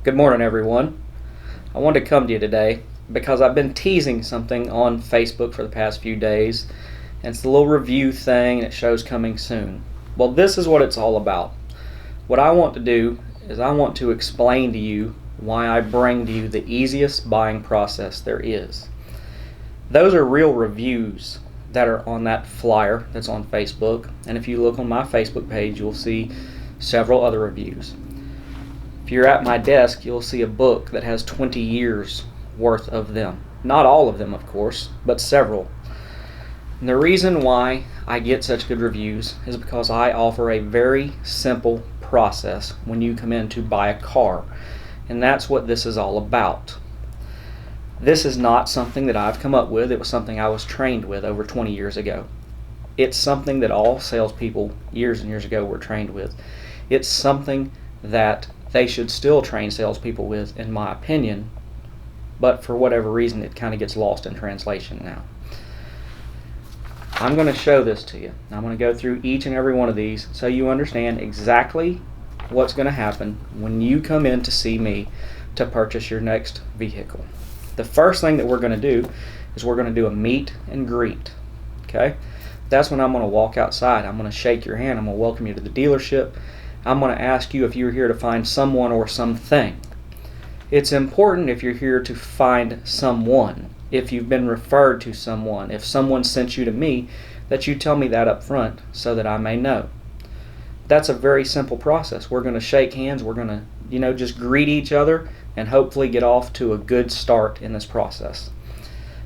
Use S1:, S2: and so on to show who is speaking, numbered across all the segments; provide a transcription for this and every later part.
S1: Good morning, everyone. I wanted to come to you today because I've been teasing something on Facebook for the past few days, and it's the little review thing and it shows coming soon. Well, this is what it's all about. What I want to do is I want to explain to you why I bring to you the easiest buying process there is. Those are real reviews that are on that flyer that's on Facebook, and if you look on my Facebook page, you'll see several other reviews. If you're at my desk, you'll see a book that has 20 years worth of them. Not all of them, of course, but several. And the reason why I get such good reviews is because I offer a very simple process when you come in to buy a car. And that's what this is all about. This is not something that I've come up with. It was something I was trained with over 20 years ago. It's something that all salespeople years and years ago were trained with. It's something that they should still train salespeople with, in my opinion, but for whatever reason it kind of gets lost in translation now. I'm going to show this to you. I'm going to go through each and every one of these so you understand exactly what's going to happen when you come in to see me to purchase your next vehicle. The first thing that we're going to do is we're going to do a meet and greet. Okay? That's when I'm going to walk outside. I'm going to shake your hand. I'm going to welcome you to the dealership. I'm going to ask you if you're here to find someone or something. It's important if you're here to find someone, if you've been referred to someone, if someone sent you to me, that you tell me that up front so that I may know. That's a very simple process. We're going to shake hands. We're going to, just greet each other and hopefully get off to a good start in this process.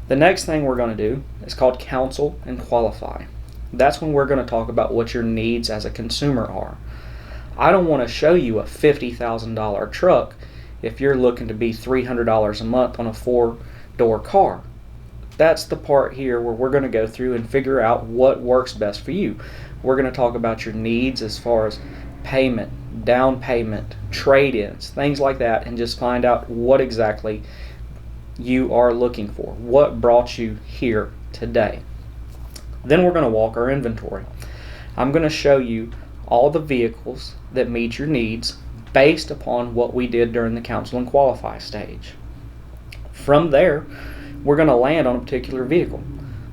S1: The next thing we're going to do is called counsel and qualify. That's when we're going to talk about what your needs as a consumer are. I don't want to show you a $50,000 truck if you're looking to be $300 a month on a 4-door car. That's the part here where we're going to go through and figure out what works best for you. We're going to talk about your needs as far as payment, down payment, trade-ins, things like that, and just find out what exactly you are looking for, what brought you here today. Then we're going to walk our inventory. I'm going to show you all the vehicles that meet your needs based upon what we did during the counsel and qualify stage. From there, we're going to land on a particular vehicle.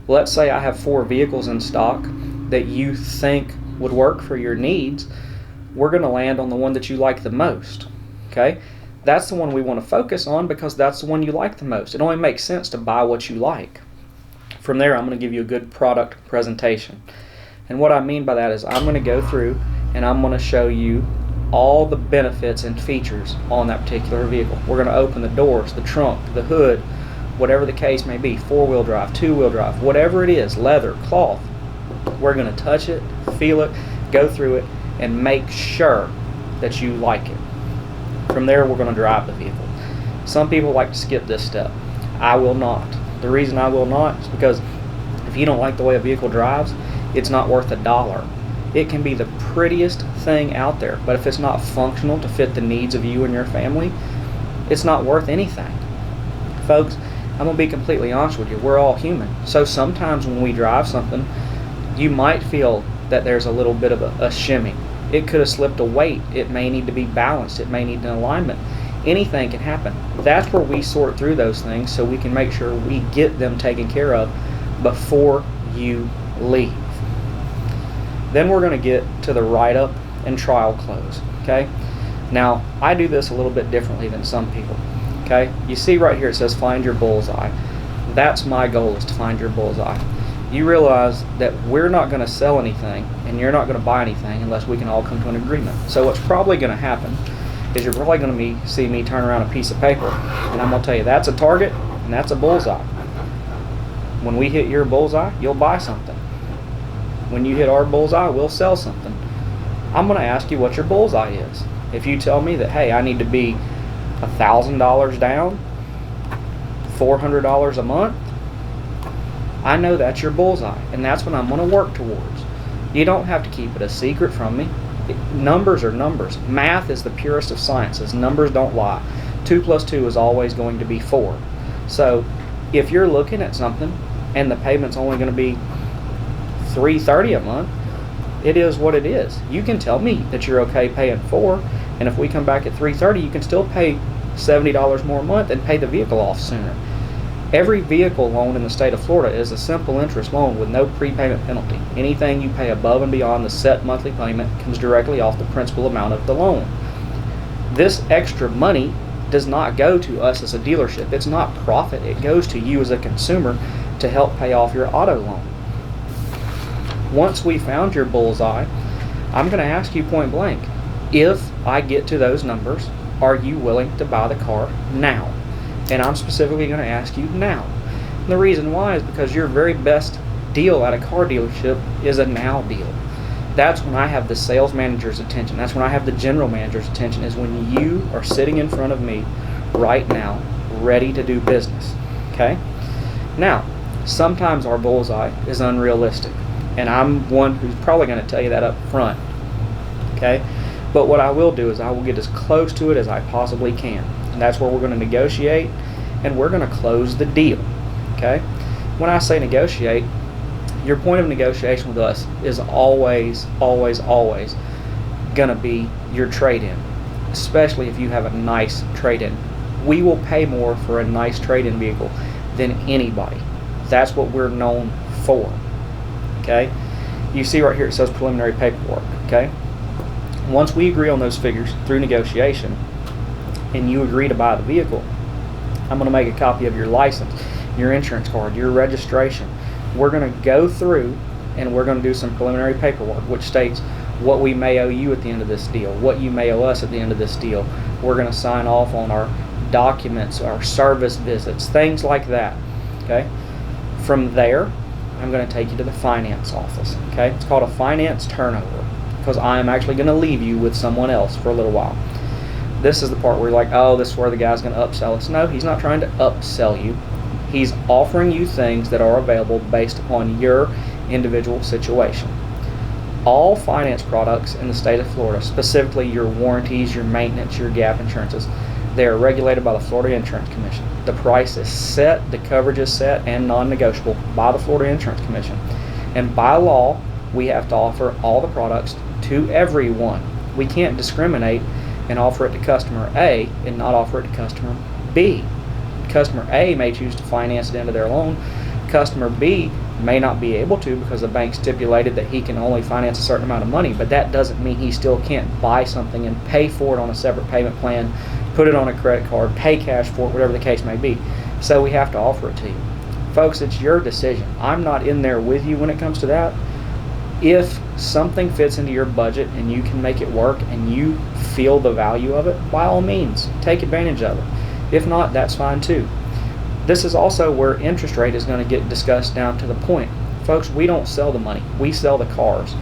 S1: Let's say I have 4 vehicles in stock that you think would work for your needs. We're going to land on the one that you like the most. Okay? That's the one we want to focus on because that's the one you like the most. It only makes sense to buy what you like. From there, I'm going to give you a good product presentation. And what I mean by that is I'm going to go through and I'm going to show you all the benefits and features on that particular vehicle. We're going to open the doors, the trunk, the hood, whatever the case may be, 4-wheel drive, 2-wheel drive, whatever it is, leather, cloth. We're going to touch it, feel it, go through it, and make sure that you like it. From there, we're going to drive the vehicle. Some people like to skip this step. I will not. The reason I will not is because if you don't like the way a vehicle drives, it's not worth $1. It can be the prettiest thing out there, but if it's not functional to fit the needs of you and your family, it's not worth anything. Folks, I'm going to be completely honest with you. We're all human. So sometimes when we drive something, you might feel that there's a little bit of a shimmy. It could have slipped a weight. It may need to be balanced. It may need an alignment. Anything can happen. That's where we sort through those things so we can make sure we get them taken care of before you leave. Then we're going to get to the write-up and trial close. Okay? Now, I do this a little bit differently than some people. Okay? You see right here it says find your bullseye. That's my goal, is to find your bullseye. You realize that we're not going to sell anything and you're not going to buy anything unless we can all come to an agreement. So what's probably going to happen is you're probably going to see me turn around a piece of paper and I'm going to tell you that's a target and that's a bullseye. When we hit your bullseye, you'll buy something. When you hit our bullseye, we'll sell something. I'm going to ask you what your bullseye is. If you tell me that, hey, I need to be $1,000 down, $400 a month, I know that's your bullseye, and that's what I'm going to work towards. You don't have to keep it a secret from me. Numbers are numbers. Math is the purest of sciences. Numbers don't lie. 2 plus 2 is always going to be 4. So if you're looking at something and the payment's only going to be $330 a month, it is what it is. You can tell me that you're okay paying 4, And if we come back at 330, you can still pay $70 more a month and pay the vehicle off sooner. Every vehicle loan in the state of Florida is a simple interest loan with no prepayment penalty. Anything you pay above and beyond the set monthly payment comes directly off the principal amount of the loan. This extra money does not go to us as a dealership. It's not profit. It goes to you as a consumer to help pay off your auto loan. Once we found your bullseye, I'm going to ask you point blank, if I get to those numbers, are you willing to buy the car now? And I'm specifically going to ask you now. And the reason why is because your very best deal at a car dealership is a now deal. That's when I have the sales manager's attention. That's when I have the general manager's attention, is when you are sitting in front of me right now, ready to do business. Okay? Now, sometimes our bullseye is unrealistic. And I'm one who's probably going to tell you that up front. Okay? But what I will do is I will get as close to it as I possibly can. And that's where we're going to negotiate, and we're going to close the deal. Okay? When I say negotiate, your point of negotiation with us is always, always, always going to be your trade-in, especially if you have a nice trade-in. We will pay more for a nice trade-in vehicle than anybody. That's what we're known for. Okay? You see right here it says preliminary paperwork. Okay? Once we agree on those figures through negotiation and you agree to buy the vehicle, I'm going to make a copy of your license, your insurance card, your registration. We're going to go through and we're going to do some preliminary paperwork which states what we may owe you at the end of this deal, what you may owe us at the end of this deal. We're going to sign off on our documents, our service visits, things like that. Okay? From there, I'm going to take you to the finance office. Okay? It's called a finance turnover, because I am actually going to leave you with someone else for a little while. This is the part where you're like, oh, this is where the guy's going to upsell us. No, he's not trying to upsell you. He's offering you things that are available based upon your individual situation. All finance products in the state of Florida, specifically your warranties, your maintenance, your gap insurances, they are regulated by the Florida Insurance Commission. The price is set, the coverage is set, and non-negotiable by the Florida Insurance Commission. And by law, we have to offer all the products to everyone. We can't discriminate and offer it to customer A and not offer it to customer B. Customer A may choose to finance it into their loan. Customer B may not be able to because the bank stipulated that he can only finance a certain amount of money, but that doesn't mean he still can't buy something and pay for it on a separate payment plan, put it on a credit card, pay cash for it, whatever the case may be. So we have to offer it to you. Folks, it's your decision. I'm not in there with you when it comes to that. If something fits into your budget and you can make it work and you feel the value of it, by all means, take advantage of it. If not, that's fine too. This is also where interest rate is going to get discussed down to the point. Folks, we don't sell the money. We sell the cars.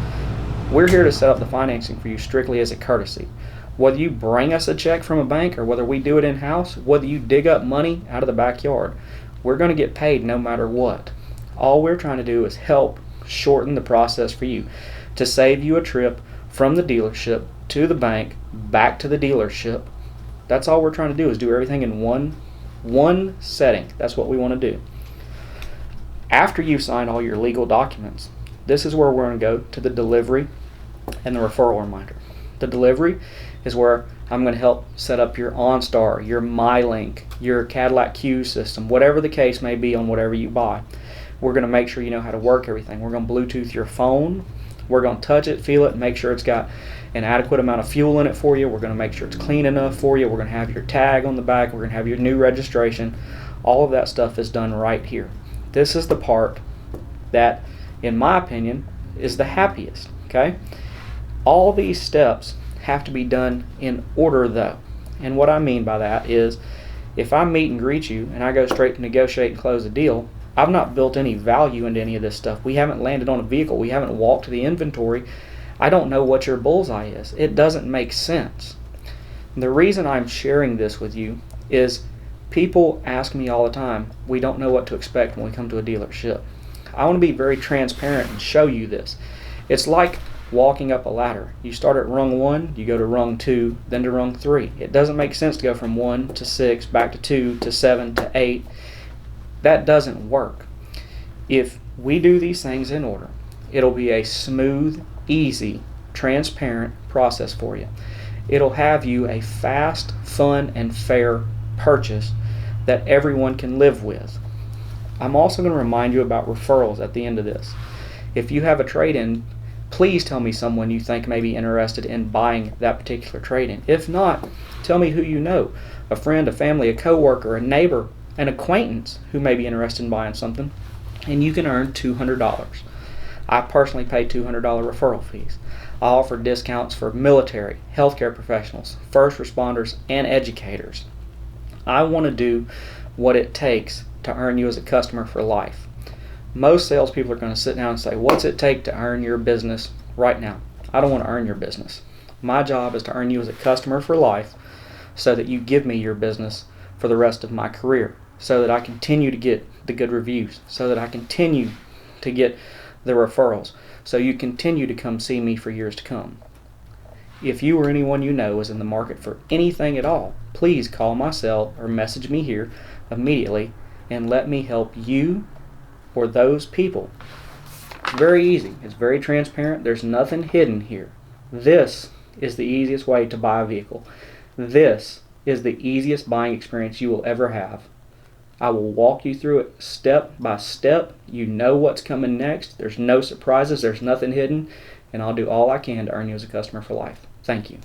S1: We're here to set up the financing for you strictly as a courtesy. Whether you bring us a check from a bank or whether we do it in-house, whether you dig up money out of the backyard, we're going to get paid no matter what. All we're trying to do is help shorten the process for you, to save you a trip from the dealership to the bank, back to the dealership. That's all we're trying to do, is do everything in one setting. That's what we want to do. After you've signed all your legal documents, this is where we're going to go to the delivery and the referral reminder. The delivery is where I'm going to help set up your OnStar, your MyLink, your Cadillac Q system, whatever the case may be on whatever you buy. We're going to make sure you know how to work everything. We're going to Bluetooth your phone. We're going to touch it, feel it, make sure it's got an adequate amount of fuel in it for you. We're going to make sure it's clean enough for you. We're going to have your tag on the back. We're going to have your new registration. All of that stuff is done right here. This is the part that, in my opinion, is the happiest. Okay? All these steps have to be done in order, though. And what I mean by that is, if I meet and greet you and I go straight to negotiate and close a deal, I've not built any value into any of this stuff. We haven't landed on a vehicle. We haven't walked to the inventory. I don't know what your bullseye is. It doesn't make sense. And the reason I'm sharing this with you is people ask me all the time, we don't know what to expect when we come to a dealership. I want to be very transparent and show you this. It's like walking up a ladder. You start at rung 1, you go to rung 2, then to rung 3. It doesn't make sense to go from 1 to 6, back to 2 to 7 to 8. That doesn't work. If we do these things in order, it'll be a smooth, easy, transparent process for you. It'll have you a fast, fun, and fair purchase that everyone can live with. I'm also going to remind you about referrals at the end of this. If you have a trade-in, please tell me someone you think may be interested in buying that particular trade-in. If not, tell me who you know, a friend, a family, a coworker, a neighbor, an acquaintance who may be interested in buying something, and you can earn $200. I personally pay $200 referral fees. I offer discounts for military, healthcare professionals, first responders, and educators. I want to do what it takes to earn you as a customer for life. Most salespeople are going to sit down and say, what's it take to earn your business right now? I don't want to earn your business. My job is to earn you as a customer for life so that you give me your business for the rest of my career, so that I continue to get the good reviews, so that I continue to get the referrals, so you continue to come see me for years to come. If you or anyone you know is in the market for anything at all, please call my cell or message me here immediately and let me help you or those people. It's very easy. It's very transparent. There's nothing hidden here. This is the easiest way to buy a vehicle. This is the easiest buying experience you will ever have. I will walk you through it step by step. You know what's coming next. There's no surprises. There's nothing hidden. And I'll do all I can to earn you as a customer for life. Thank you.